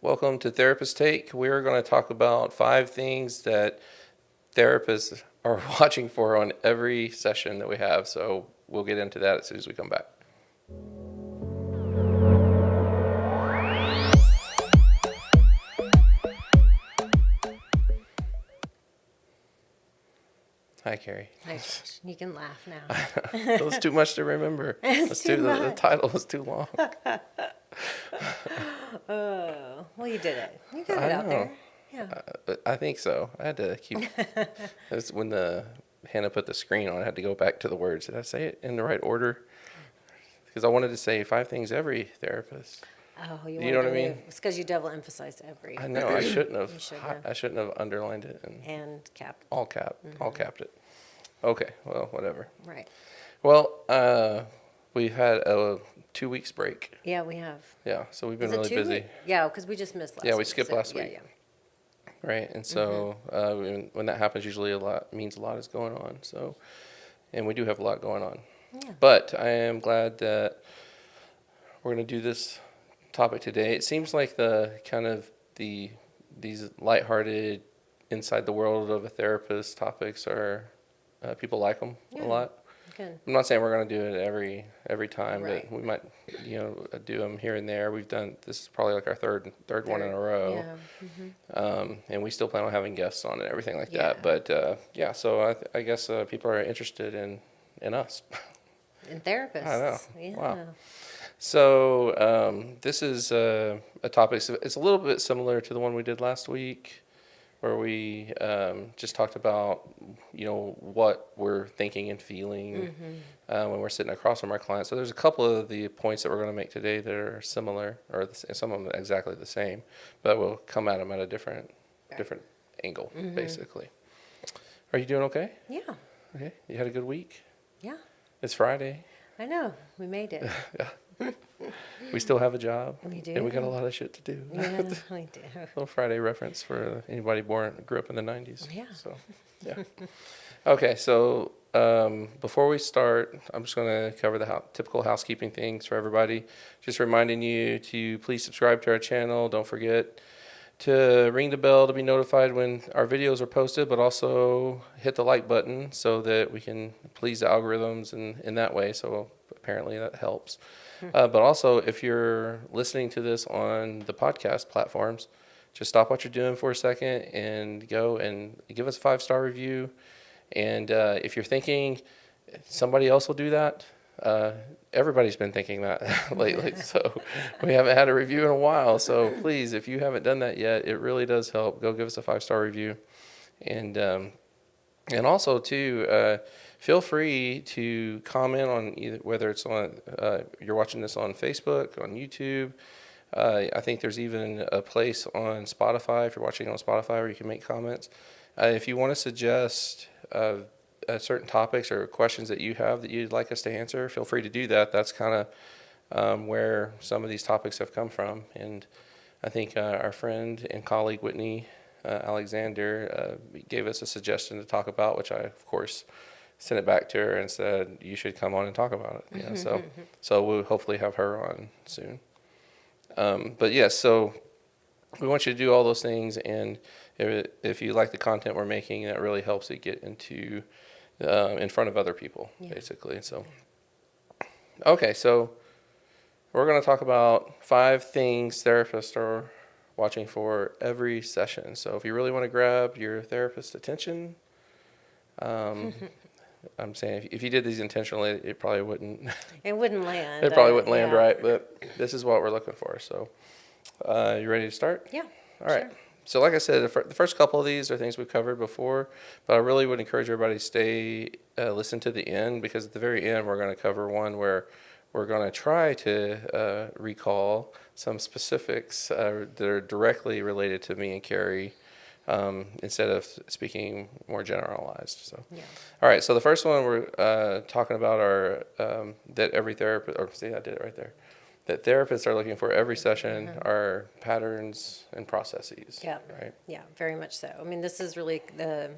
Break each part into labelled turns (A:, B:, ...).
A: Welcome to Therapist Take. We're going to talk about 5 things that therapists are watching for on every session that we have. So we'll get into that as soon as we come back. Hi, Carrie.
B: Hi, Josh. You can laugh now.
A: It was too much to remember. The title was too long.
B: Oh, well, you did it. You got
A: I
B: it out
A: know.
B: there. Yeah.
A: But I think so. I had to keep. When Hannah put the screen on, I had to go back to the words. Did I say it in the right order? Because I wanted to say 5 things every therapist.
B: Oh,
A: you know what I mean?
B: It's because you double emphasized every.
A: I know. I shouldn't have.
B: You should have.
A: I shouldn't have underlined it
B: And capped.
A: all capped it. Okay. Well, whatever.
B: Right.
A: Well, we've had a 2 weeks break.
B: Yeah, we have.
A: Yeah. So we've been
B: Is it
A: really
B: 2
A: busy.
B: weeks? Yeah, because we just missed last week.
A: Yeah, we skipped last week.
B: Yeah.
A: Right. And so when that happens, usually a lot is going on. So, and we do have a lot going on.
B: Yeah.
A: But I am glad that we're going to do this topic today. It seems like these lighthearted, inside the world of a therapist topics are people like them a lot.
B: Good.
A: I'm not saying we're going to do it every time,
B: Right.
A: but we might do them here and there. This is probably like our third one in a row.
B: Yeah.
A: And we still plan on having guests on and everything like
B: Yeah.
A: that. But so I guess people are interested in us.
B: And therapists.
A: I know.
B: Yeah.
A: Wow. So this is a topic. So it's a little bit similar to the one we did last week, where we just talked about what we're thinking and feeling when we're sitting across from our clients. So there's a couple of the points that we're going to make today that are similar, or some of them exactly the same, but we'll come at them at a different angle, basically. Are you doing okay?
B: Yeah.
A: Okay. You had a good week?
B: Yeah.
A: It's Friday.
B: I know. We made it.
A: Yeah. We still have a job.
B: We do.
A: And we got a lot of shit to do.
B: Yeah, we do.
A: Little Friday reference for anybody grew up in the 90s.
B: Yeah.
A: So, yeah. Okay, so before we start, I'm just going to cover the typical housekeeping things for everybody. Just reminding you to please subscribe to our channel. Don't forget to ring the bell to be notified when our videos are posted, but also hit the like button so that we can please the algorithms in that way. So apparently that helps. But also, if you're listening to this on the podcast platforms, just stop what you're doing for a second and go and give us a 5-star review. And if you're thinking somebody else will do that, everybody's been thinking that lately. So we haven't had a review in a while. So please, if you haven't done that yet, it really does help. Go give us a 5-star review. And also, too, feel free to comment on either, whether it's on you're watching this on Facebook, on YouTube. I think there's even a place on Spotify, if you're watching on Spotify, where you can make comments. If you want to suggest certain topics or questions that you have that you'd like us to answer, feel free to do that. That's kind of where some of these topics have come from. And I think our friend and colleague Whitney Alexander gave us a suggestion to talk about, which I, of course, sent it back to her and said, you should come on and talk about it. Yeah, so we'll hopefully have her on soon. But yes, so we want you to do all those things, and if you like the content we're making, that really helps it get into in front of other people, basically. So, okay, so we're going to talk about 5 things therapists are watching for every session. So if you really want to grab your therapist's attention, I'm saying if you did these intentionally, it probably wouldn't.
B: It wouldn't land.
A: It probably wouldn't land right, but this is what we're looking for. So, you ready to start?
B: Yeah.
A: All right.
B: Sure.
A: So like I said, the first couple of these are things we've covered before, but I really would encourage everybody to listen to the end, because at the very end we're going to cover one where we're going to try to recall some specifics that are directly related to me and Carrie, instead of speaking more generalized. So, all right. So the first one we're talking about are that every therapist, or see, I did it right there. That therapists are looking for every session are patterns and processes.
B: Yeah.
A: Right.
B: Yeah, very much so. I mean, this is really the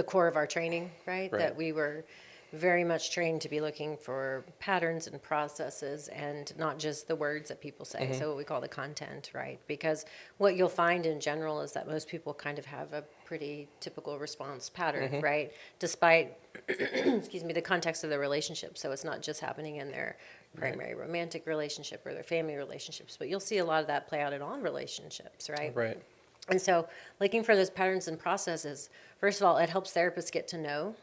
B: core of our training, right? That we were very much trained to be looking for patterns and processes and not just the words that people say. So what we call the content, right? Because what you'll find in general is that most people kind of have a pretty typical response pattern, right? Despite, excuse me, the context of their relationship. So it's not just happening in their primary romantic relationship or their family relationships, but you'll see a lot of that play out in all relationships, right?
A: Right.
B: And so looking for those patterns and processes, first of all, it helps therapists get to know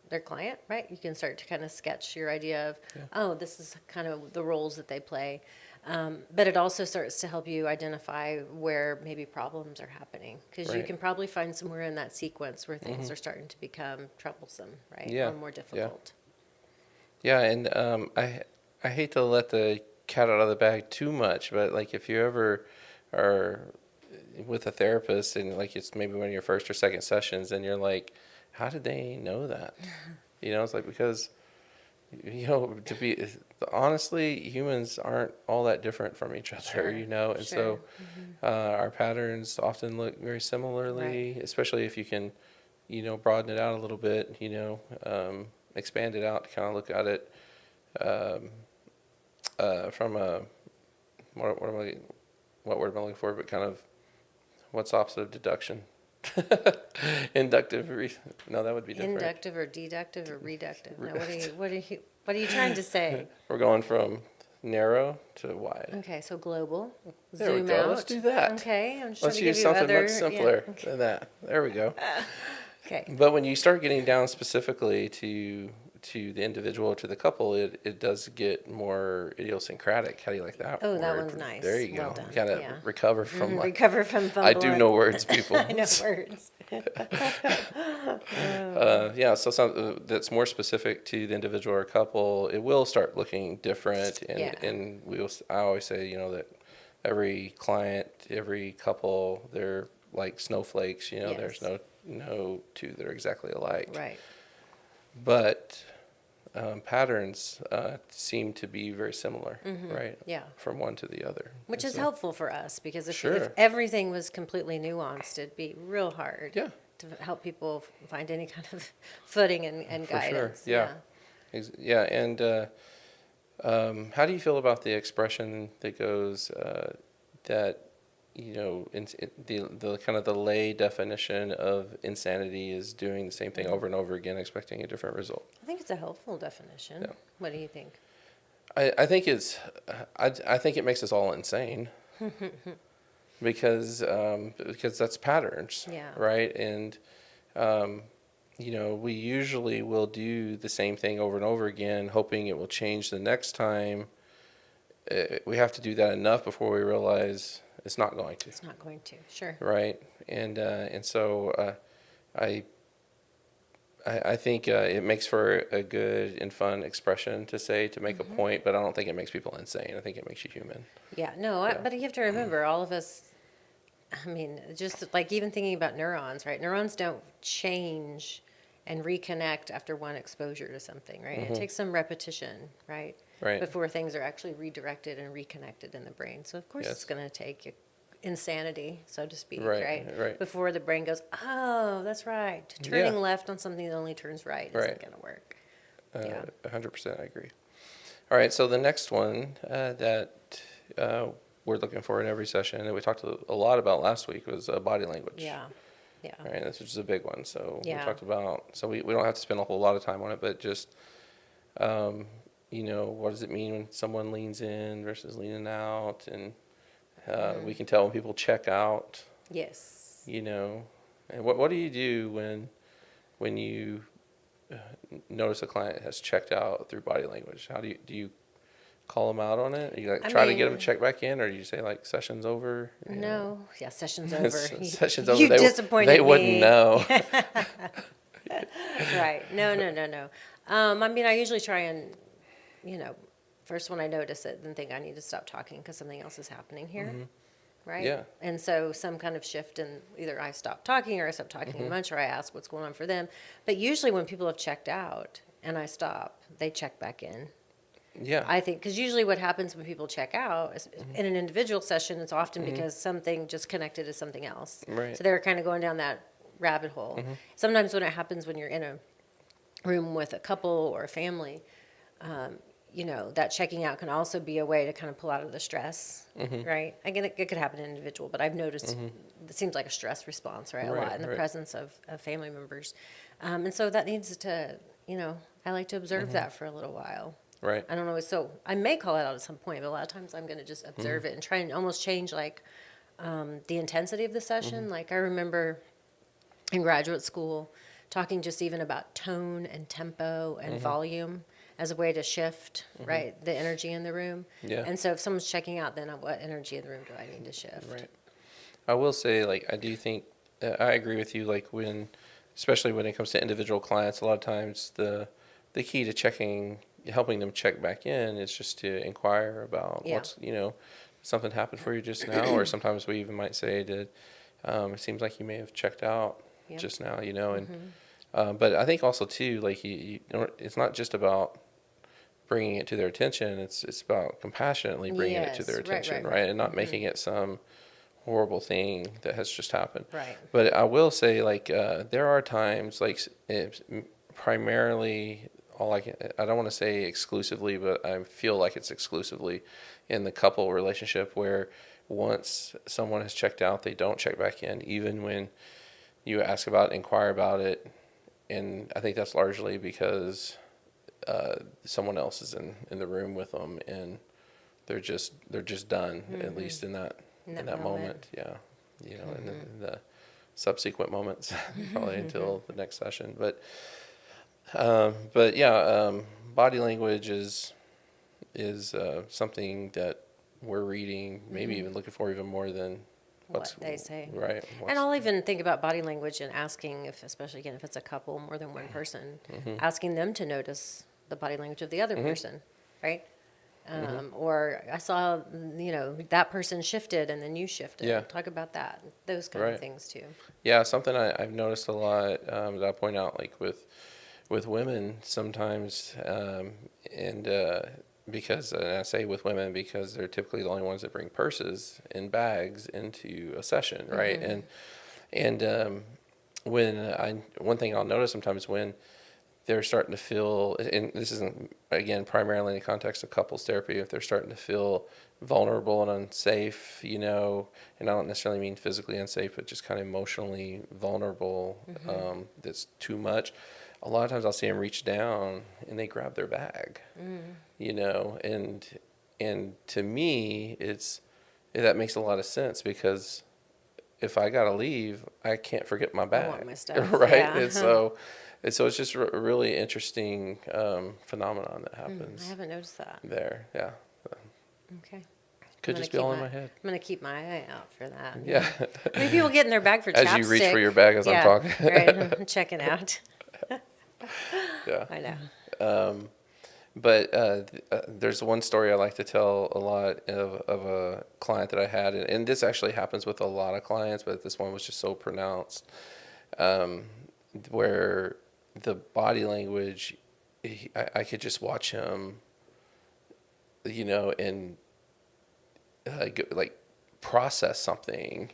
B: their client, right? You can start to kind of sketch your idea of, oh, this is kind of the roles that they play. But it also starts to help you identify where maybe problems are happening, because you
A: Right.
B: can probably find somewhere in that sequence where things are starting to become troublesome, right?
A: Yeah.
B: Or more difficult.
A: Yeah, and I hate to let the cat out of the bag too much, but like if you ever are with a therapist and like it's maybe one of your first or second sessions and you're like, how did they know that? It's like because to be honestly, humans aren't all that different from each other,
B: Sure,
A: and
B: sure.
A: so our patterns often look very similarly, especially if you can, broaden it out a little bit, expand it out to kind of look at it from a what word am I looking for? But kind of what's opposite of deduction? Inductive. No, that would be different.
B: Inductive or deductive or reductive? No, what are you trying to say?
A: We're going from narrow to wide.
B: Okay, so global.
A: There we
B: Zoom
A: go.
B: out.
A: Let's do that.
B: Okay, I'm just
A: Let's
B: trying to
A: use
B: give you
A: something
B: other.
A: much simpler than that. There we go.
B: Okay.
A: But when you start getting down specifically to the individual or to the couple, it does get more idiosyncratic. How do you like that?
B: Oh, that
A: word?
B: one's nice.
A: There you
B: Well
A: go.
B: done.
A: Kind of
B: Yeah.
A: recover from my.
B: Recover from
A: I do
B: fumbling.
A: know words, people.
B: I know words.
A: Yeah, so something that's more specific to the individual or couple, it will start looking different, and
B: Yeah.
A: I always say, that every client, every couple, they're like snowflakes. There's
B: Yes.
A: no two that are exactly alike.
B: Right.
A: But patterns seem to be very similar, right?
B: Yeah.
A: From one to the other.
B: Which
A: And
B: is
A: so-
B: helpful for us, because if
A: Sure.
B: everything was completely nuanced, it'd be real hard
A: Yeah.
B: to help people find any kind of footing and
A: For sure.
B: guidance.
A: Yeah. Yeah, and how do you feel about the expression that goes that the kind of the lay definition of insanity is doing the same thing over and over again, expecting a different result?
B: I think it's a helpful definition.
A: Yeah.
B: What do you think?
A: I think I think it makes us all insane because that's patterns,
B: Yeah.
A: right? And we usually will do the same thing over and over again, hoping it will change the next time. We have to do that enough before we realize it's not going to.
B: It's not going to. Sure.
A: Right, and so I think it makes for a good and fun expression to say to make a point, but I don't think it makes people insane. I think it makes you human.
B: Yeah. No,
A: Yeah.
B: but you have to remember, all of us, I mean, just like even thinking about neurons, right? Neurons don't change and reconnect after one exposure to something, right? It takes some repetition, right?
A: Right.
B: Before things are actually redirected and reconnected in the brain. So of course
A: Yes.
B: it's going to take insanity, so to speak,
A: Right,
B: right?
A: right.
B: Before the brain goes, oh, that's right. Turning
A: Yeah.
B: left on something that only turns right isn't
A: Right.
B: going to work.
A: 100%, I agree. All right, so the next one that we're looking for in every session that we talked a lot about last week was body language.
B: Yeah. Yeah.
A: Right, this is a big one. So we
B: Yeah.
A: talked about, so we don't have to spend a whole lot of time on it, but just, what does it mean when someone leans in versus leaning out? And we can tell when people check out,
B: Yes.
A: and what do you do when you notice a client has checked out through body language? How do you call them out on it? You try to get them to check back in, or do you say like session's over?
B: No. Yeah, session's over.
A: Session's over.
B: You
A: They
B: disappointed
A: They
B: me.
A: wouldn't know.
B: Right. No. I mean, I usually try and, first when I notice it, then think I need to stop talking because something else is happening here. Right?
A: Yeah.
B: And so some kind of shift in either I stop talking or I stop talking much, or I ask what's going on for them. But usually when people have checked out and I stop, they check back in.
A: Yeah.
B: I think, because usually what happens when people check out is in an individual session, it's often because something just connected to something else.
A: Right.
B: So they're kind of going down that rabbit hole. Sometimes when it happens when you're in a room with a couple or a family, that checking out can also be a way to kind of pull out of the stress, right? Again, it could happen in an individual, but I've noticed it seems like a stress response, right? A lot in the presence of family members. And so that needs to, I like to observe that for a little while.
A: Right.
B: I don't know. So I may call it out at some point, but a lot of times I'm going to just observe it and try and almost change like the intensity of the session. Like I remember in graduate school talking just even about tone and tempo and volume as a way to shift, right, the energy in the room.
A: Yeah.
B: And so if someone's checking out, then what energy in the room do I need to shift?
A: Right. I will say, like, I do think I agree with you. Like especially when it comes to individual clients, a lot of times the key to helping them check back in is just to inquire about what's, something happened for you just now, or sometimes we even might say that it seems like you may have checked out just now, and but I think also too, like it's not just about bringing it to their attention. It's about compassionately bringing it to their attention, right? And not making it some horrible thing that has just happened.
B: Right.
A: But I will say, like, there are times, like, primarily, I don't want to say exclusively, but I feel like it's exclusively in the couple relationship where once someone has checked out, they don't check back in, even when you inquire about it. And I think that's largely because someone else is in the room with them, and they're just done, at least in that moment. Yeah, in the subsequent moments, probably until the next session. But yeah, body language is something that we're reading, maybe even looking for even more than
B: what they say.
A: Right.
B: And I'll even think about body language and asking, especially again, if it's a couple, more than one person, asking them to notice the body language of the other person, right? Or I saw, that person shifted and then you shifted.
A: Yeah.
B: Talk about that. Those kind of things too.
A: Yeah, something I've noticed a lot that I point out, like with women sometimes, and because, and I say with women because they're typically the only ones that bring purses and bags into a session, right? And one thing I'll notice sometimes when they're starting to feel, and this isn't, again, primarily in the context of couples therapy, if they're starting to feel vulnerable and unsafe, and I don't necessarily mean physically unsafe, but just kind of emotionally vulnerable, that's too much. A lot of times I'll see them reach down and they grab their bag, and to me, that makes a lot of sense because if I got to leave, I can't forget my bag.
B: I want my stuff.
A: Right?
B: Yeah.
A: And so it's just a really interesting phenomenon that happens.
B: I haven't noticed that.
A: There, yeah.
B: Okay.
A: Could just be all in my head.
B: I'm going to keep my eye out for that.
A: Yeah.
B: Maybe people get in their bag for chapstick.
A: As you reach for your bag as I'm talking.
B: Right. I'm checking out.
A: Yeah.
B: I know.
A: But there's one story I like to tell a lot of a client that I had, and this actually happens with a lot of clients, but this one was just so pronounced, where the body language, I could just watch him, and like process something,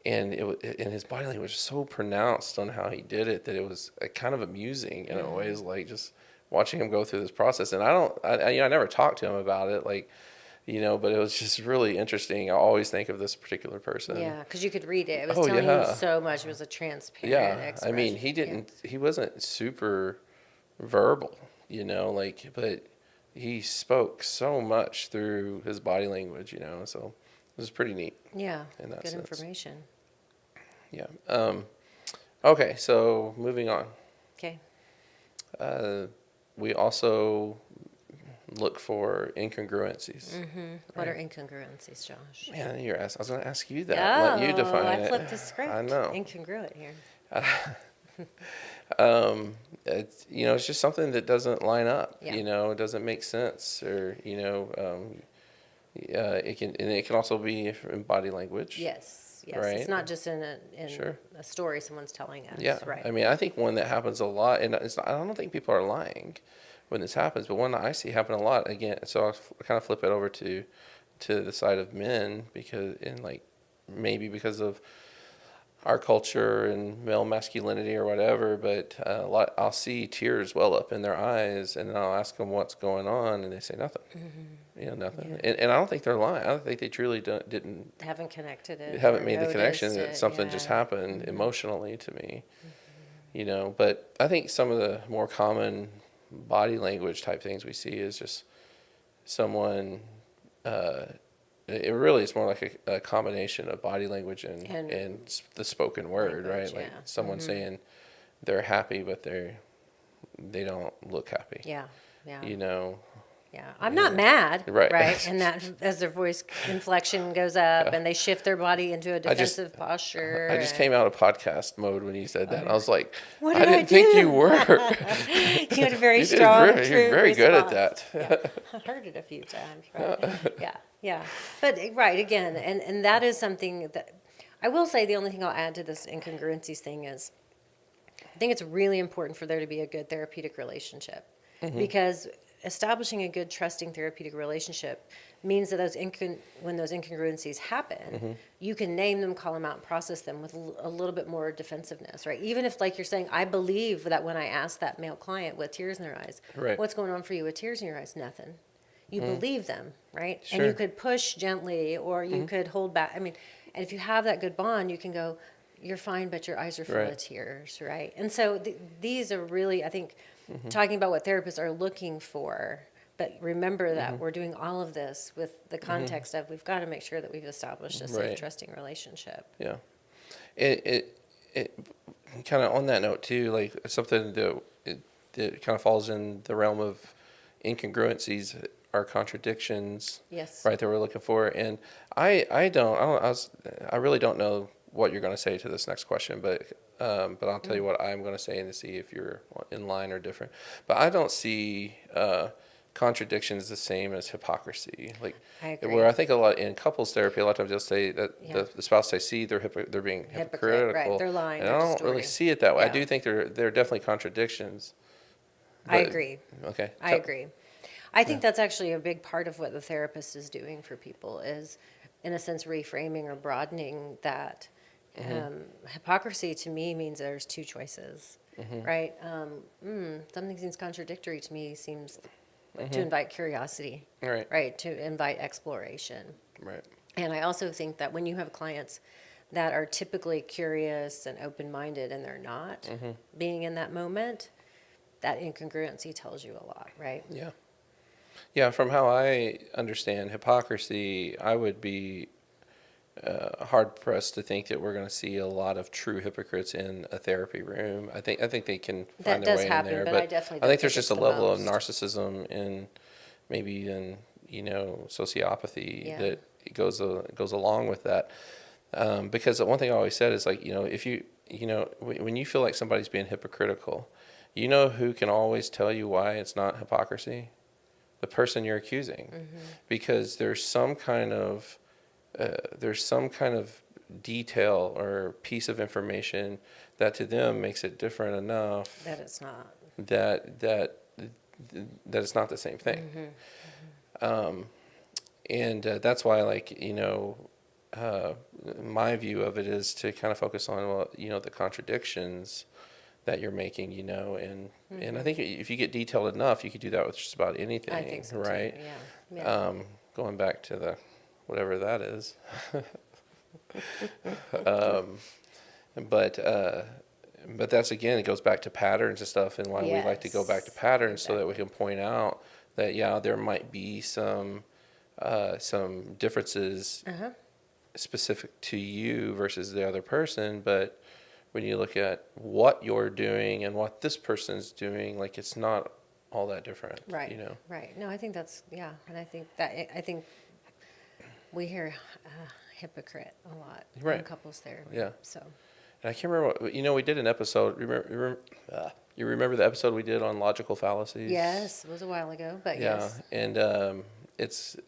A: and and his body language was so pronounced on how he did it that it was kind of amusing in a way. It's like just watching him go through this process. And I never talked to him about it, like, but it was just really interesting. I always think of this particular person.
B: Yeah, because you could read it. It was telling you so much. It was a transparent expression.
A: I mean, he wasn't super verbal, but he spoke so much through his body language, so it was pretty neat.
B: Yeah,
A: in that
B: good
A: sense.
B: information.
A: Yeah. Okay, so moving on.
B: Okay.
A: We also look for incongruencies.
B: What are incongruencies, Josh?
A: Man, I was going to ask you that. Let you define it.
B: I flipped the script.
A: I know.
B: Incongruent here.
A: It's just something that doesn't line up.
B: Yeah.
A: It doesn't make sense, or it can also be in body language.
B: Yes.
A: Right?
B: It's not just in
A: Sure.
B: a story someone's telling us.
A: Yeah.
B: Right.
A: I mean, I think one that happens a lot, and I don't think people are lying when this happens, but one that I see happen a lot, again, so I'll kind of flip it over to the side of men, because maybe because of our culture and male masculinity or whatever, but I'll see tears well up in their eyes, and then I'll ask them what's going on, and they say nothing. Nothing.
B: Yeah.
A: And I don't think they're lying. I don't think they truly didn't
B: Haven't connected it.
A: haven't
B: or
A: made the connection
B: noticed
A: that
B: it,
A: something just
B: yeah.
A: happened emotionally to me. But I think some of the more common body language type things we see is just someone. It really is more like a combination of body language and the spoken word,
B: language,
A: right? Like
B: yeah.
A: someone saying they're happy, but they don't look happy.
B: Yeah, yeah. Yeah, I'm
A: Yeah.
B: not mad,
A: Right.
B: right? And that as their voice inflection goes up
A: Yeah.
B: and they shift their body into a defensive posture.
A: I just came out of podcast mode when you said that. I was like,
B: What
A: I
B: did I
A: didn't think you
B: do?
A: were.
B: You had a very
A: You did
B: strong,
A: you're
B: true
A: very good at
B: response.
A: that.
B: Yeah, I heard it a few times, right? Yeah, yeah. But right, again, and that is something that I will say the only thing I'll add to this incongruencies thing is I think it's really important for there to be a good therapeutic relationship because establishing a good trusting therapeutic relationship means that when those incongruencies happen, you can name them, call them out, and process them with a little bit more defensiveness, right? Even if, like you're saying, I believe that when I asked that male client with tears in their eyes,
A: Right.
B: what's going on for you with tears in your eyes? Nothing. You believe them, right?
A: Sure.
B: And you could push gently or you could hold back. I mean, and if you have that good bond, you can go, you're fine, but your eyes are full
A: Right.
B: of tears, right? And so these are really, I think, talking about what therapists are looking for. But remember that we're doing all of this with the context of we've got to make sure that we've established a safe,
A: Right.
B: trusting relationship.
A: Yeah. It kind of on that note too, like something that kind of falls in the realm of incongruencies are contradictions,
B: Yes.
A: right? That we're looking for, and I really don't know what you're going to say to this next question, but I'll tell you what I'm going to say and to see if you're in line or different. But I don't see contradictions the same as hypocrisy. Like
B: I agree.
A: where I think a lot in couples therapy, a lot of times they'll say that
B: Yeah.
A: the spouse they see they're being
B: Hypocrite,
A: hypocritical,
B: right. They're lying,
A: and
B: they're
A: I don't really
B: distorting.
A: see it that way. I
B: Yeah.
A: do think there are definitely contradictions.
B: I
A: But-
B: agree.
A: Okay.
B: I agree. I think that's actually a big part of what the therapist is doing for people is, in a sense, reframing or broadening that. Hypocrisy to me means there's two choices, right? Something seems contradictory to me seems like to invite curiosity,
A: Right.
B: right? To invite exploration.
A: Right.
B: And I also think that when you have clients that are typically curious and open-minded and they're not being in that moment, that incongruency tells you a lot, right?
A: Yeah. Yeah, from how I understand hypocrisy, I would be hard pressed to think that we're going to see a lot of true hypocrites in a therapy room. I think they can
B: That
A: find their
B: does
A: way
B: happen,
A: in there,
B: but I definitely
A: I
B: don't
A: think there's
B: think
A: just
B: it's
A: a
B: the
A: level of
B: most.
A: narcissism and maybe even sociopathy
B: Yeah.
A: that goes along with that. Because the one thing I always said is like if when you feel like somebody's being hypocritical, who can always tell you why it's not hypocrisy? The person you're accusing, because there's some kind of detail or piece of information that to them makes it different enough
B: That it's not.
A: that it's not the same thing. And that's why, my view of it is to kind of focus on the contradictions that you're making, and I think if you get detailed enough, you could do that with just about anything,
B: I think so
A: right?
B: too. Yeah.
A: Going back to the whatever that is, but that's again, it goes back to patterns and stuff, and why we like to go back to
B: Yes,
A: patterns so that we
B: exactly.
A: can point out that there might be some differences specific to you versus the other person, but when you look at what you're doing and what this person's doing, like it's not all that different,
B: Right. Right. No, I think that's and I think we hear hypocrite a lot in
A: Right.
B: couples therapy.
A: Yeah.
B: So
A: And I can't remember we did an episode. You remember the episode we did on logical fallacies?
B: yes, it was a while ago, but
A: Yeah,
B: yes.
A: and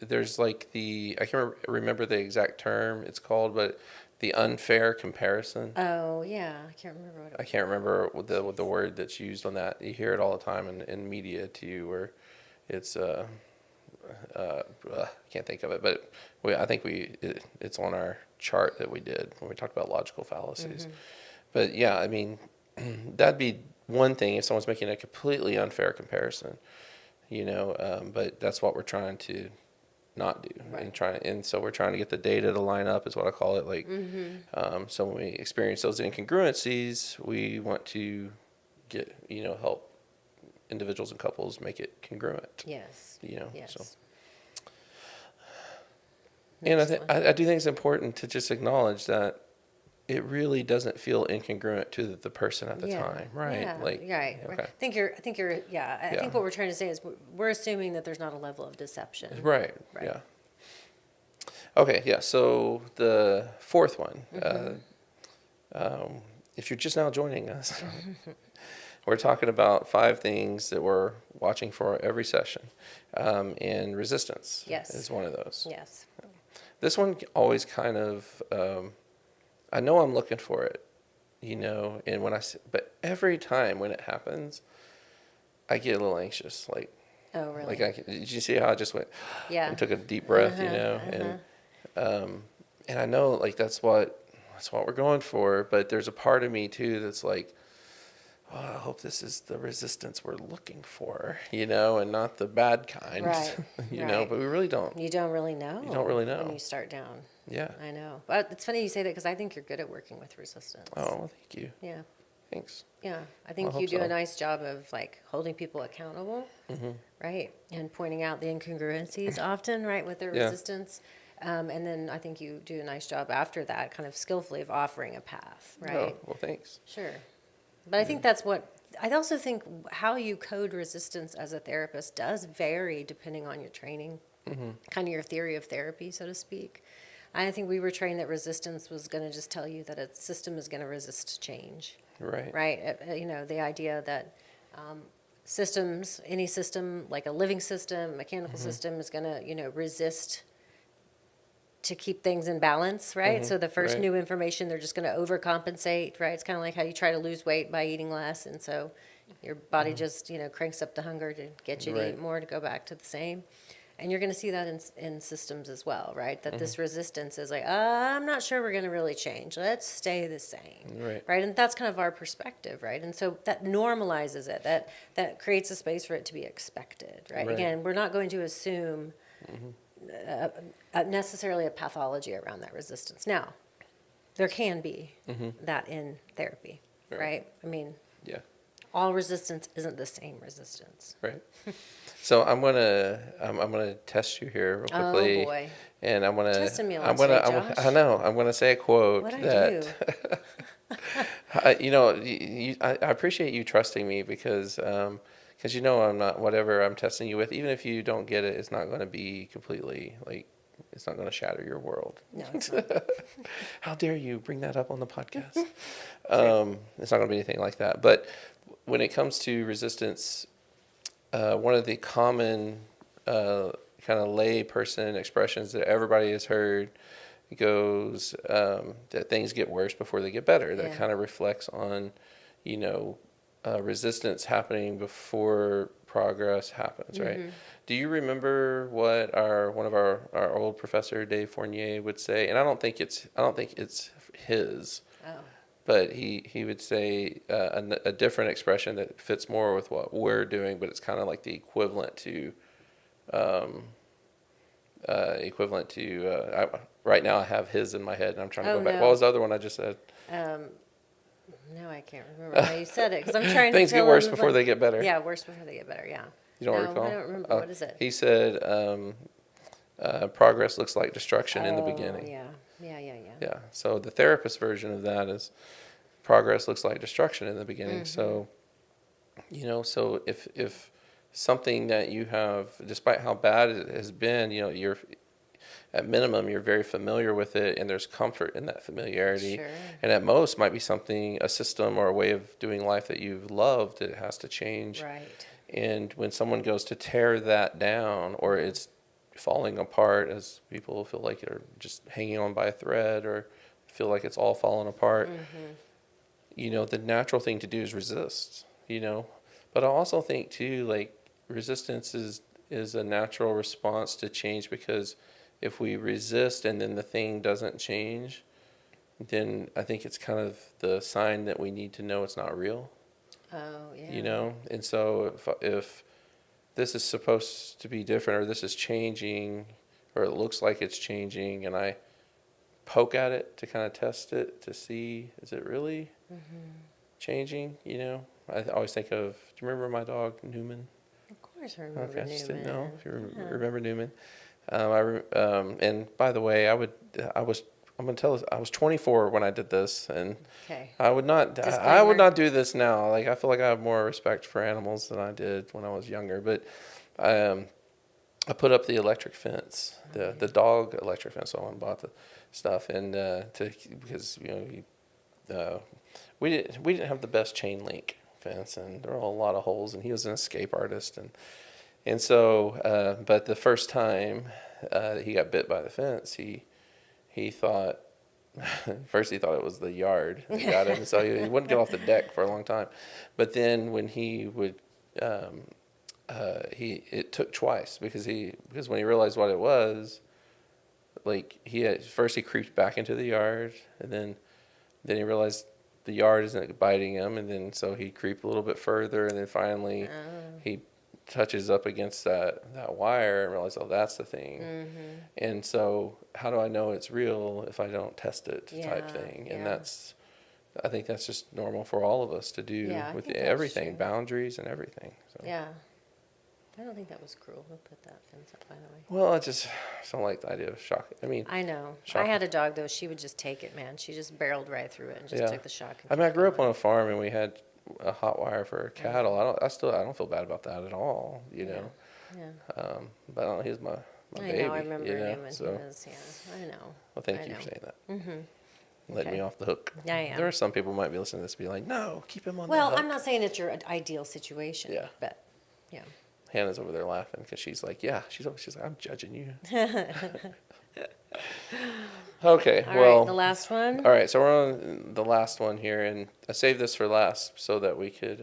A: there's like I can't remember the exact term it's called, but the unfair comparison.
B: Oh yeah, I can't remember what it
A: I
B: was.
A: can't remember what the word that's used on that. You hear it all the time in media too, where it's can't think of it, but I think it's on our chart that we did when we talked about logical fallacies. But yeah, I mean, that'd be one thing if someone's making a completely unfair comparison, but that's what we're trying to not do.
B: Right.
A: And so we're trying to get the data to line up is what I call it. Like, so when we experience those incongruencies, we want to get, help individuals and couples make it congruent.
B: Yes. Yes.
A: So. And
B: Next one.
A: I do think it's important to just acknowledge that it really doesn't feel incongruent to the person at the time, right?
B: Yeah,
A: Like,
B: right.
A: okay.
B: I think I think what we're trying to say is we're assuming that there's not a level of deception.
A: Right.
B: Right.
A: Yeah. Okay. Yeah. So the fourth one, if you're just now joining us, we're talking about 5 things that we're watching for every session, and resistance is one of those.
B: Yes.
A: This one always kind of, I know I'm looking for it, and but every time when it happens, I get a little anxious. Like,
B: Oh, really?
A: did you see how I just went and took a deep breath, and I know like that's what we're going for, but there's a part of me too that's like, oh, I hope this is the resistance we're looking for, and not the bad kind,
B: Right.
A: but we really don't.
B: You don't really know.
A: You don't really know.
B: When you start down.
A: Yeah.
B: I know. But it's funny you say that because I think you're good at working with resistance.
A: Oh, well, thank you.
B: Yeah.
A: Thanks.
B: Yeah. I think
A: I
B: you
A: hope
B: do
A: so.
B: a nice job of like holding people accountable, right? And pointing out the incongruencies often, right, with their
A: Yeah.
B: resistance. And then I think you do a nice job after that, kind of skillfully of offering a path, right?
A: Oh, well, thanks.
B: Sure. But I think that's what, I also think how you code resistance as a therapist does vary depending on your training, kind of your theory of therapy, so to speak. I think we were trained that resistance was going to just tell you that a system is going to resist change,
A: Right.
B: right? The idea that systems, any system, like a living system, mechanical system, is going to, resist to keep things in balance, right? So the first
A: Right.
B: new information, they're just going to overcompensate, right? It's kind of like how you try to lose weight by eating less, and so your body just, cranks up the hunger to get you to
A: Right.
B: eat more to go back to the same. And you're going to see that in systems as well, right? That this resistance is like, I'm not sure we're going to really change. Let's stay the same,
A: Right.
B: And that's kind of our perspective, right? And so that normalizes it. That creates a space for it to be expected, right?
A: Right.
B: Again, we're not going to assume necessarily a pathology around that resistance. Now, there can be that in therapy, right? I mean,
A: Yeah.
B: all resistance isn't the same resistance.
A: Right. So I'm gonna test you here real quickly.
B: Oh boy.
A: And I'm gonna
B: Testing me a lot
A: I'm gonna
B: today,
A: I'm,
B: Josh.
A: I know I'm gonna say a quote
B: What'd I
A: that I appreciate you trusting me because I'm not whatever I'm testing you with, even if you don't get it, it's not going to be completely like it's not going to shatter your world.
B: No, it's not.
A: How dare you bring that up on the podcast? It's not going to be anything like that. But when it comes to resistance, one of the common kind of lay person expressions that everybody has heard goes that things get worse before they get better. That
B: Yeah.
A: kind of reflects on, resistance happening before progress happens, right? Do you remember what one of our old professor Dave Fournier would say? And I don't think it's his,
B: Oh.
A: but he would say a different expression that fits more with what we're doing, but it's kind of like the equivalent to. Right now I have his in my head and I'm trying to
B: Oh,
A: go back.
B: no.
A: What was the other one I just said?
B: No, I can't remember how you said it because I'm trying to
A: Things get
B: fill
A: worse
B: in the
A: before they get better.
B: Yeah, worse before they get better. Yeah.
A: You don't
B: No,
A: recall?
B: I don't remember.
A: Oh,
B: What is it?
A: He said, progress looks like destruction in the beginning.
B: Yeah.
A: Yeah. So the therapist version of that is progress looks like destruction in the beginning. So, so if something that you have, despite how bad it has been, you're at minimum, you're very familiar with it and there's comfort in that familiarity.
B: Sure.
A: And at most might be something, a system or a way of doing life that you've loved that has to change.
B: Right.
A: And when someone goes to tear that down or it's falling apart as people feel like they're just hanging on by a thread or feel like it's all falling apart, the natural thing to do is resist, But I also think too, like resistance is a natural response to change, because if we resist and then the thing doesn't change, then I think it's kind of the sign that we need to know it's not real.
B: Oh, yeah.
A: You know? And so if this is supposed to be different, or this is changing, or it looks like it's changing, and I poke at it to kind of test it to see, is it really changing? You know? I always think of, do you remember my dog, Newman?
B: Of course I remember
A: Okay, I just didn't know
B: Newman.
A: if you
B: Yeah.
A: remember Newman. And by the way, I'm gonna tell us, I was 24 when I did this, and
B: Okay.
A: I would
B: Disclaimer.
A: not do this now. Like, I feel like I have more respect for animals than I did when I was younger. But I put up the electric fence, the dog electric fence. So I went and bought the stuff, and because we didn't have the best chain link fence, and there were a lot of holes. And he was an escape artist, and so but the first time that he got bit by the fence, he thought. First, he thought it was the yard that got him, so he wouldn't get off the deck for a long time. But then, when he would, it took twice, because when he realized what it was, like first he creeped back into the yard, and then he realized the yard isn't biting him, and then so he creeped a little bit further, and then finally he touches up against that wire and realizes, oh, that's the thing. And so, how do I know it's real if I don't test it, type thing? And I think that's just normal for all of us to do with everything,
B: true.
A: boundaries and everything. So.
B: Yeah. I don't think that was cruel to put that fence up, by the way.
A: Well, I just don't like the idea of shock. I mean,
B: I know.
A: shock.
B: I had a dog, though. She would just take it, man. She just barreled right through it and just took the shock.
A: I mean, I grew up on a farm, and we had a hot wire for cattle. I don't feel bad about that at all, you know.
B: Yeah.
A: But I don't know, he was my
B: I
A: baby.
B: know. I remember
A: you know?
B: him. And
A: So,
B: he was, I know.
A: well, thank
B: I
A: you
B: know.
A: for saying that. Let
B: Okay.
A: me off the hook.
B: Yeah, yeah.
A: There are some people who might be listening to this and be like, no, keep him on the
B: Well,
A: hook.
B: I'm not saying it's your ideal situation.
A: Yeah.
B: But, yeah.
A: Hannah's over there laughing because she's like, yeah, she's like, I'm judging you. Okay,
B: All
A: well.
B: right, the last one.
A: All right, so we're on the last one here, and I saved this for last so that we could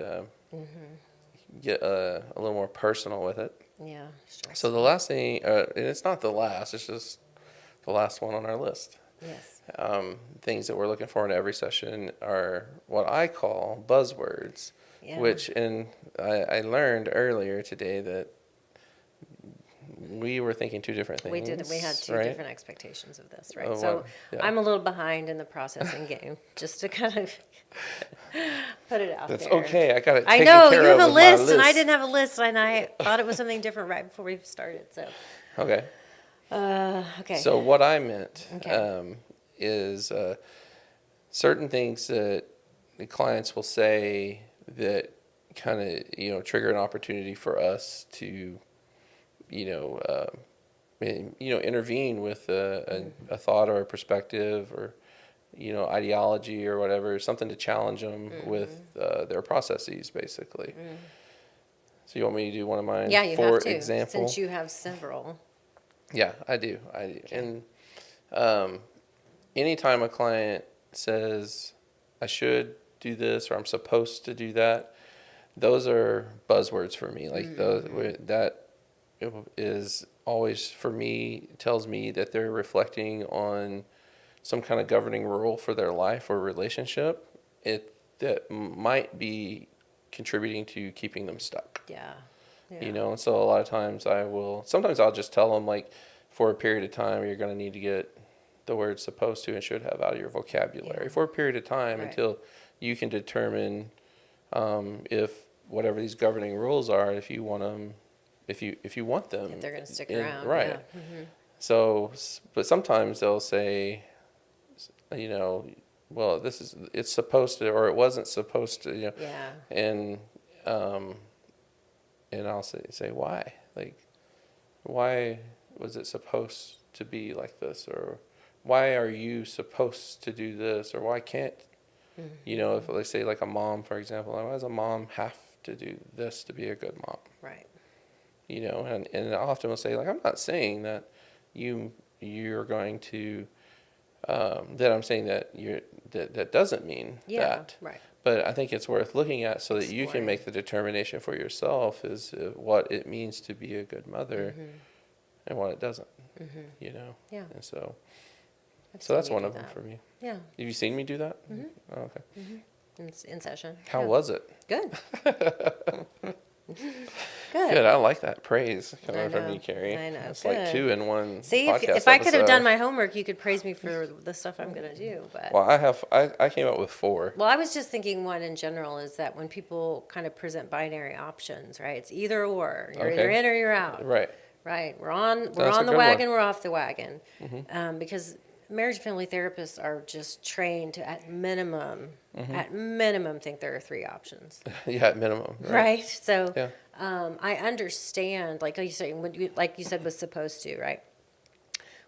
A: get a little more personal with it.
B: Yeah. Sure.
A: So the last thing, and it's not the last, it's just the last one on our list.
B: Yes.
A: Things that we're looking for in every session are what I call buzzwords,
B: Yeah.
A: which, and I learned earlier today that we were thinking two different things.
B: We did. We had two
A: right?
B: different expectations of this, right?
A: Oh,
B: So
A: wow. Yeah.
B: I'm a little behind in the processing game, just to kind of put it out
A: That's
B: there.
A: okay. I got it
B: I
A: taken
B: know
A: care
B: you have
A: of
B: a
A: with my
B: list, and I didn't have a list, and I thought it was something different right before we started. So
A: Okay.
B: okay.
A: So what I meant
B: Okay.
A: is certain things that the clients will say that kind of trigger an opportunity for us to intervene with a thought or a perspective or ideology or whatever, something to challenge them with their processes, basically. So you want me to do one of mine?
B: Yeah, you
A: for
B: have to,
A: example?
B: since you have several.
A: Yeah, I do. And anytime a client says, I should do this or I'm supposed to do that, those are buzzwords for me. Like that is always, for me, tells me that they're reflecting on some kind of governing rule for their life or relationship that might be contributing to keeping them stuck.
B: Yeah.
A: And so a lot of times sometimes I'll just tell them, like, for a period of time, you're going to need to get the words supposed to and should have out of your vocabulary for a period of time until you can determine if whatever these governing rules are, if you want them, if you want them.
B: If they're going to stick around.
A: Right.
B: Yeah. Mm-hmm.
A: So, but sometimes they'll say, well, it's supposed to, or it wasn't supposed to,
B: Yeah.
A: and I'll say why? Like, why was it supposed to be like this? Or why are you supposed to do this? Or why can't, if they say, like, a mom, for example, why does a mom have to do this to be a good mom?
B: Right.
A: And I often will say, like, I'm not saying that you're going to then I'm saying that that doesn't mean that.
B: Right.
A: But I think it's worth looking at so that you can
B: Exploring.
A: make the determination for yourself is what it means to be a good mother and what it doesn't, you know?
B: Yeah.
A: And so
B: I've
A: so
B: seen
A: that's
B: you
A: one
B: do
A: of them
B: that.
A: for me.
B: Yeah.
A: Have you seen me do that? Oh, okay.
B: In session.
A: How
B: Yeah.
A: was it?
B: Good.
A: Good. I like that praise coming
B: I
A: from
B: know.
A: you, Carrie.
B: I know.
A: It's like
B: Good.
A: 2 in 1
B: See,
A: podcast
B: if I could have
A: episode.
B: done my homework, you could praise me for the stuff I'm going to do. But
A: Well, I came up with 4.
B: well, I was just thinking one in general is that when people kind of present binary options, right? It's either or. You're either
A: Okay.
B: in or you're out.
A: Right.
B: Right. We're on
A: That's
B: the
A: a good
B: wagon.
A: one.
B: We're off the wagon. Because marriage and family therapists are just trained to at minimum think there are 3 options.
A: Yeah, at minimum.
B: Right. So
A: Yeah.
B: I understand, like you say, like you said was supposed to, right?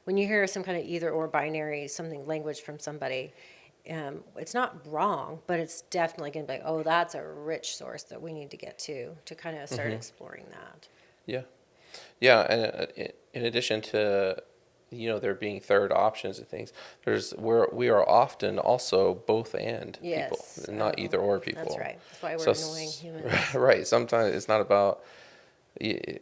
B: When you hear some kind of either or binary, something language from somebody, it's not wrong, but it's definitely going to be like, oh, that's a rich source that we need to get to kind of start exploring that.
A: Yeah. Yeah, and in addition to, you know, there being third options and things, we are often also both and
B: Yes.
A: people, not either or people.
B: That's right. That's why we're
A: So
B: annoying humans.
A: right. Sometimes it's not about,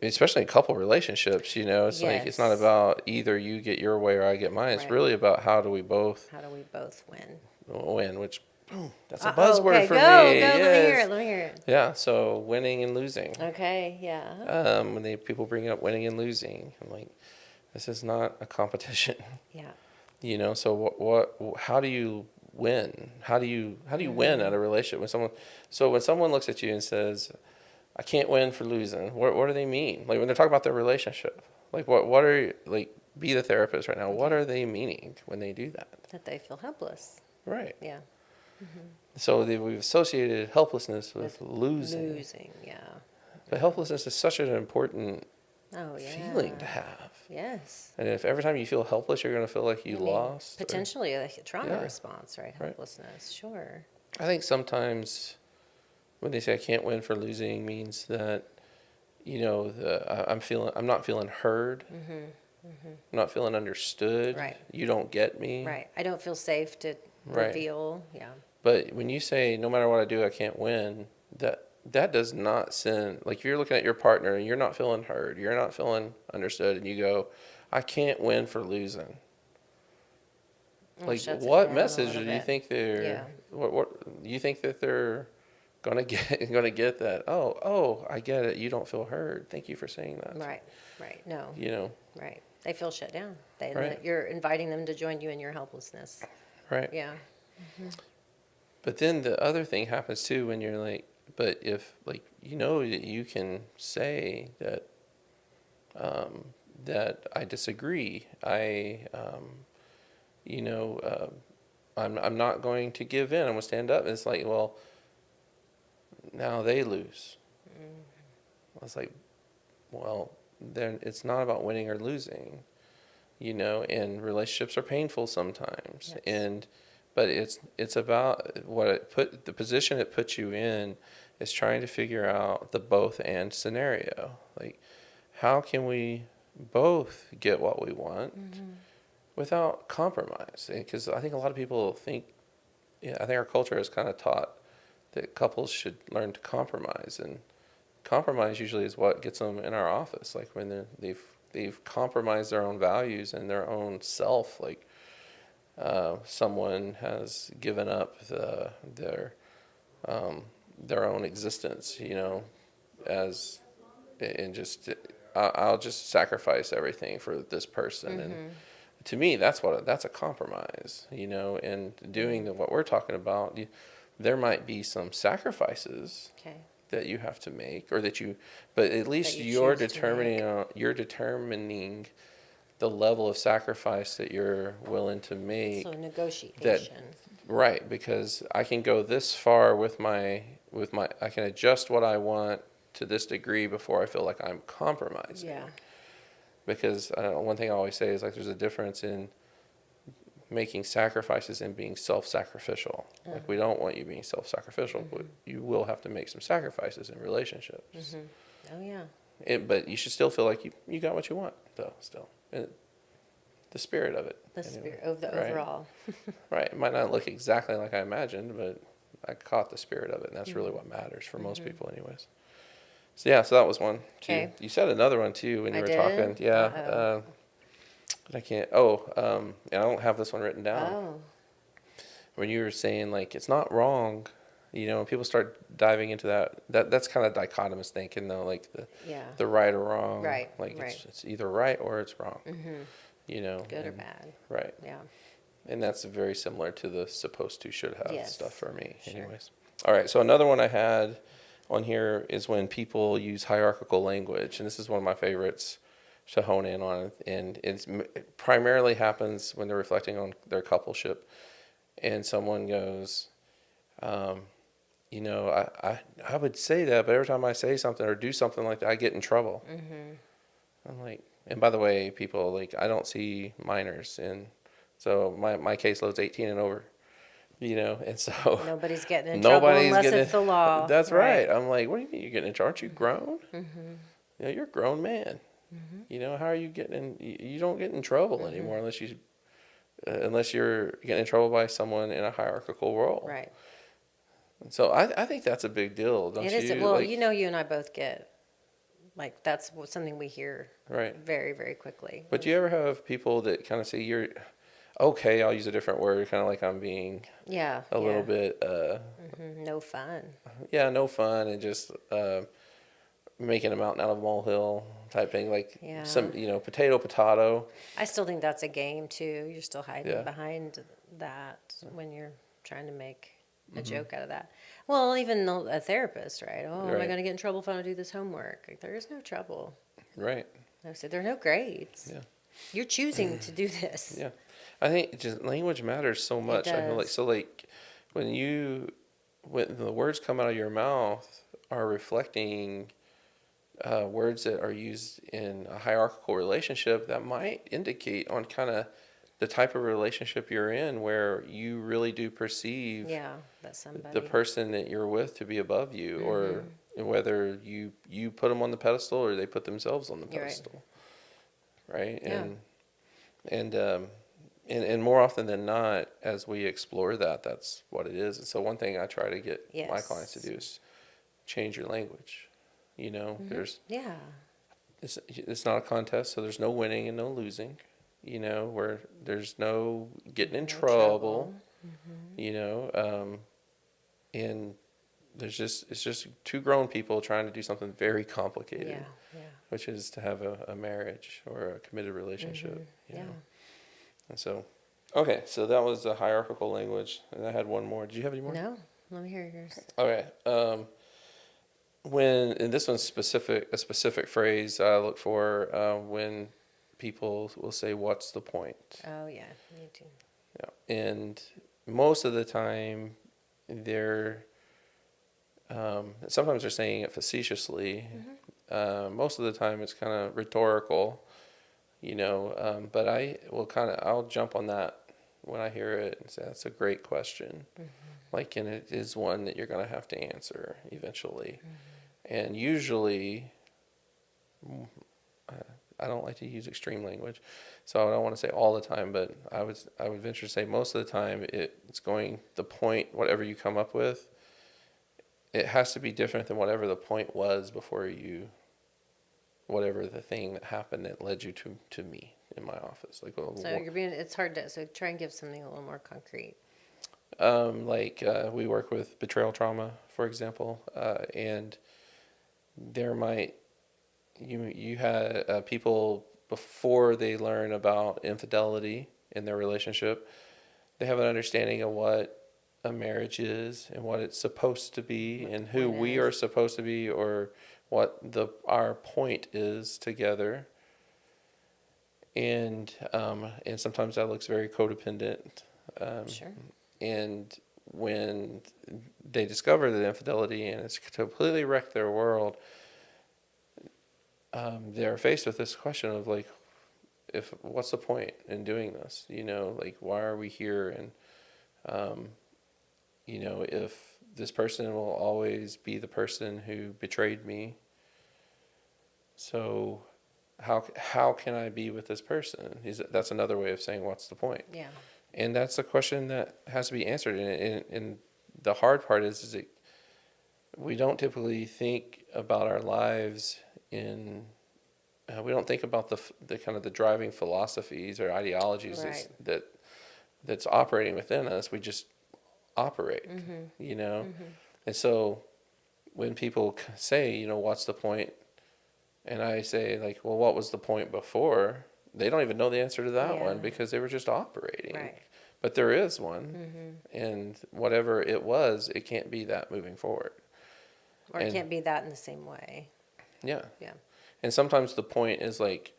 A: especially in couple relationships, you know, it's like, it's not
B: Yes.
A: about either you get your way or I get mine. It's
B: Right.
A: really about how do we both
B: How do we both win?
A: win, which, boom, that's a
B: Uh-oh,
A: buzzword
B: okay,
A: for
B: go,
A: me.
B: Go, let me hear
A: Yes.
B: it. Let me hear it.
A: Yeah, so winning and losing.
B: Okay, yeah.
A: When people bring up winning and losing, I'm like, this is not a competition.
B: Yeah.
A: You know, so how do you win? How do you win at a relationship when someone looks at you and says, I can't win for losing, what do they mean? Like when they're talking about their relationship, like what are, like, be the therapist right now, what are they meaning when they do that?
B: That they feel helpless.
A: Right.
B: Yeah.
A: So we've associated helplessness with losing.
B: Losing, yeah.
A: But helplessness is such an important
B: Oh, yeah.
A: feeling to have.
B: Yes.
A: And if every time you feel helpless, you're going to feel like you
B: I mean,
A: lost.
B: Potentially a trauma
A: Yeah.
B: response, right?
A: Right.
B: Helplessness, sure.
A: I think sometimes when they say I can't win for losing means that, you know, I'm not feeling heard. I'm not feeling understood.
B: Right.
A: You don't get me.
B: Right. I don't feel safe to
A: Right.
B: reveal. Yeah.
A: But when you say no matter what I do, I can't win, that does not send, like, if you're looking at your partner and you're not feeling heard, you're not feeling understood, and you go, I can't win for losing. Like,
B: shuts it
A: what
B: down a
A: message
B: little
A: do you
B: bit.
A: think they're?
B: Yeah.
A: What you think that they're gonna get that? Oh, I get it. You don't feel heard. Thank you for saying that.
B: Right. Right. No.
A: You know.
B: Right. They feel shut down.
A: Right.
B: You're inviting them to join you in your helplessness.
A: Right.
B: Yeah.
A: But then the other thing happens too when you're like, but if, like, you know that you can say that that I disagree. I'm not going to give in. I'm going to stand up. And it's like, well, now they lose. I was like, well, then it's not about winning or losing, you know, and relationships are painful sometimes.
B: Yes.
A: But it's about the position it puts you in is trying to figure out the both and scenario. Like, how can we both get what we want without compromise? Because I think a lot of people think, I think our culture has kind of taught that couples should learn to compromise, and compromise usually is what gets them in our office. Like when they've compromised their own values and their own self. Like someone has given up their own existence, you know, and just I'll just sacrifice everything for this person. And to me, that's a compromise, you know. And doing what we're talking about, there might be some sacrifices that you have to make, or but at least you're determining the level of sacrifice that you're willing to make.
B: So negotiation.
A: Right, because I can go this far with my I can adjust what I want to this degree before I feel like I'm compromising.
B: Yeah.
A: Because one thing I always say is, like, there's a difference in making sacrifices and being self-sacrificial. Like, we don't want you being self-sacrificial, but you will have to make some sacrifices in relationships.
B: Oh yeah.
A: But you should still feel like you got what you want, though. Still, the spirit of it.
B: The
A: anyway,
B: spirit of the
A: right?
B: overall.
A: Right. It might not look exactly like I imagined, but I caught the spirit of it, and that's really
B: Mm-hmm.
A: what matters for most people, anyways. So yeah, so that was one too.
B: Okay.
A: You said another one too when you
B: I
A: were
B: did?
A: talking. Yeah.
B: Uh-oh.
A: But I can't. Oh, and I don't have this one written down.
B: Oh,
A: When you were saying like it's not wrong, when people start diving into that's kind of dichotomous thinking though, like
B: yeah.
A: the right or wrong.
B: Right,
A: Like
B: right.
A: it's either right or it's wrong.
B: Good or
A: and-
B: bad.
A: Right.
B: Yeah.
A: And that's very similar to the supposed to, should have
B: Yes.
A: stuff for me,
B: Sure.
A: anyways. All right. So another one I had on here is when people use hierarchical language, and this is one of my favorites to hone in on. And it primarily happens when they're reflecting on their coupleship, and someone goes, I would say that, but every time I say something or do something like that, I get in trouble. I'm like, and by the way, people, like, I don't see minors, and so my caseload's 18 and over, and so
B: Nobody's getting in trouble unless it's the law.
A: That's right. I'm like, what do you mean you're getting in trouble? Aren't you grown? You're a grown man. How are you getting in? You don't get in trouble anymore unless you're getting in trouble by someone in a hierarchical role.
B: Right.
A: So I think that's a big deal, don't
B: It
A: you?
B: is. Well,
A: Like,
B: you and I both get, like, that's something we hear
A: right.
B: very, very quickly.
A: But do you ever have people that kind of say you're okay? I'll use a different word, kind of like I'm being a little bit
B: no fun.
A: no fun, and just making a mountain out of a molehill type thing, like some potato.
B: I still think that's a game too. You're still hiding
A: Yeah.
B: behind that when you're trying to make a joke out of that. Well, even a therapist, right? Oh, am I
A: Right.
B: going to get in trouble if I don't do this homework? Like, there is no trouble.
A: Right.
B: I said there are no grades.
A: Yeah.
B: You're choosing to do this.
A: Yeah. I think just language matters so much. I feel like when the words come out of your mouth are reflecting words that are used in a hierarchical relationship, that might indicate on kind of the type of relationship you're in, where you really do perceive
B: That's somebody.
A: the person that you're with to be above you, or whether you put them on the pedestal or they put themselves on the pedestal. Right.
B: Yeah.
A: And more often than not, as we explore that, that's what it is. And so one thing I try to get my clients to do is change your language. There's it's not a contest, so there's no winning and no losing. Where there's no getting in trouble. And it's just two grown people trying to do something very complicated, which is to have a marriage or a committed relationship. You know? And so, okay, so that was the hierarchical language, and I had one more. Did you have any more?
B: No, let me hear yours.
A: Okay. And this one's a specific phrase I look for when people will say, "What's the point?"
B: Oh yeah, me too.
A: Yeah, and most of the time, sometimes they're saying it facetiously. Most of the time, it's kind of rhetorical, but I'll jump on that when I hear it and say, that's a great question. And it is one that you're going to have to answer eventually. And usually, I don't like to use extreme language, so I don't want to say all the time, but I would venture to say most of the time it's going, the point, whatever you come up with, it has to be different than whatever the point was before whatever the thing that happened that led you to me in my office.
B: It's hard to, so try and give something a little more concrete.
A: We work with betrayal trauma, for example, and you had people, before they learn about infidelity in their relationship, they have an understanding of what a marriage is and what it's supposed to be and who we are supposed to be, or what our point is together. And sometimes that looks very codependent.
B: Sure.
A: And when they discover the infidelity and it's completely wrecked their world, they're faced with this question of what's the point in doing this? Why are we here? And if this person will always be the person who betrayed me. So how can I be with this person? That's another way of saying what's the point?
B: Yeah.
A: And that's a question that has to be answered. And the hard part is that we don't typically think about our lives in. We don't think about the kind of the driving philosophies or ideologies
B: Right.
A: that's operating within us. We just operate, you know. And so when people say, you know, what's the point? And I say, like, well, what was the point before? They don't even know the answer to that
B: Yeah.
A: one because they were just operating.
B: Right.
A: But there is one, and whatever it was, it can't be that moving forward.
B: Or it
A: And-
B: can't be that in the same way.
A: Yeah.
B: Yeah.
A: And sometimes the point is like,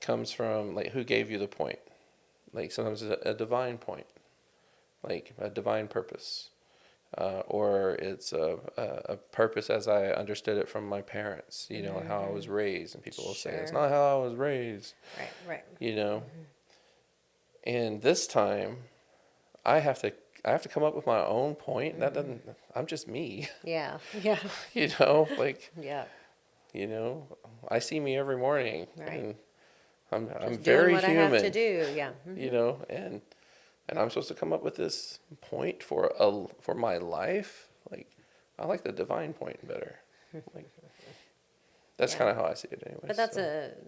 A: comes from, like, who gave you the point? Like, sometimes it's a divine point, like a divine purpose. Or it's a purpose as I understood it from my parents, you know, and how I was raised. And people will say, it's
B: Sure.
A: not how I was raised,
B: Right. Right.
A: you know. And this time, I have to come up with my own point. That doesn't. I'm just me,
B: Yeah. Yeah.
A: you know. Like,
B: Yeah.
A: you know, I see me every morning,
B: Right.
A: and I'm
B: Just
A: very
B: doing what
A: human,
B: I have to do. Yeah.
A: you know, and I'm supposed to come up with this point for my life. Like, I like the divine point better. Like, that's
B: Yeah.
A: kind of how I see it, anyway.
B: But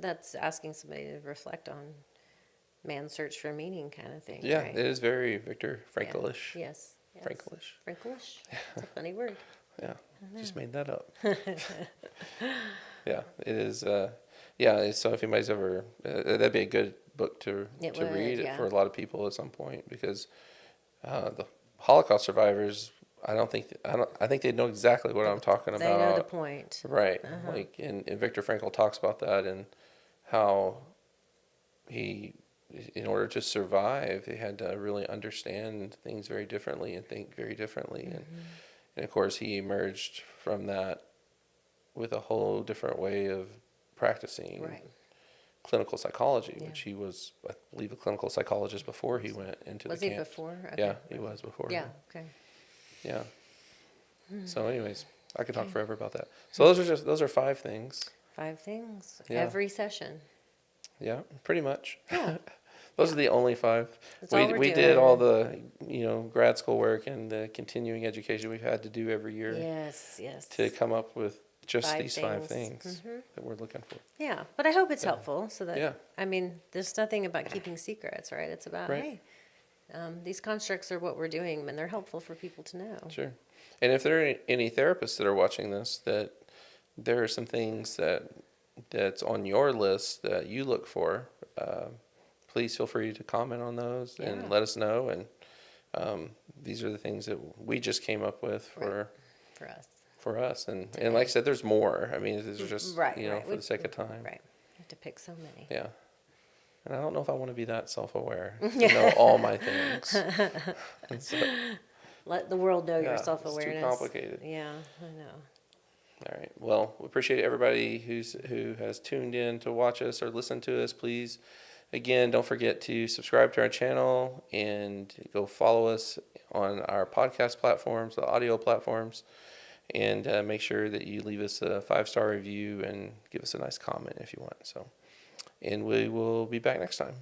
B: that's asking somebody to reflect on man's search for meaning, kind of thing.
A: yeah,
B: Right?
A: it is very Viktor
B: Yeah.
A: Franklish.
B: Yes. Yes.
A: Franklish.
B: Franklish. It's a funny word.
A: Yeah, just made that up. Yeah, it is. Yeah, so if anybody's ever, that'd be a good book to
B: It
A: to
B: would,
A: read
B: yeah.
A: for a lot of people at some point, because the Holocaust survivors, I think they know exactly what I'm talking
B: They know the
A: about.
B: point.
A: Right. Like, and Viktor Frankl talks about that, and how he, in order to survive, he had to really understand things very differently and think very differently. And of course, he emerged from that with a whole different way of practicing
B: Right.
A: clinical psychology,
B: Yeah.
A: which he was, I believe, a clinical psychologist before he went into
B: Was
A: the
B: he
A: camp.
B: before?
A: Yeah,
B: Okay.
A: he was before.
B: Yeah. Okay.
A: Yeah. So anyways, I could talk forever about that. So those are 5 things.
B: 5 things
A: Yeah.
B: every session.
A: Yeah, pretty much.
B: Yeah.
A: Those are the only 5.
B: That's all we're
A: We
B: doing.
A: did all the, you know, grad school work and the continuing education we've had to do every year
B: Yes. Yes.
A: to come up with just
B: 5
A: these 5
B: things.
A: things that we're looking for.
B: Yeah, but I hope it's helpful so that,
A: Yeah.
B: I mean, there's nothing about keeping secrets, right? It's about,
A: Right.
B: hey, these constructs are what we're doing, and they're helpful for people to know.
A: Sure. And if there are any therapists that are watching this, that there are some things that's on your list that you look for, please feel free to comment on those
B: Yeah.
A: and let us know. And these are the things that we just came up with
B: For us.
A: for us. And like I said, there's more. I mean, these are just,
B: Right,
A: you know,
B: right.
A: for the sake of time.
B: Right. You have to pick so many.
A: Yeah. And I don't know if I want to be that self-aware to know all my things. And so,
B: Let the world know your
A: yeah,
B: self-awareness.
A: it's too complicated.
B: Yeah, I know.
A: All right. Well, we appreciate everybody who has tuned in to watch us or listen to us. Please, again, don't forget to subscribe to our channel and go follow us on our podcast platforms, the audio platforms, and make sure that you leave us a 5-star review and give us a nice comment if you want. So, and we will be back next time.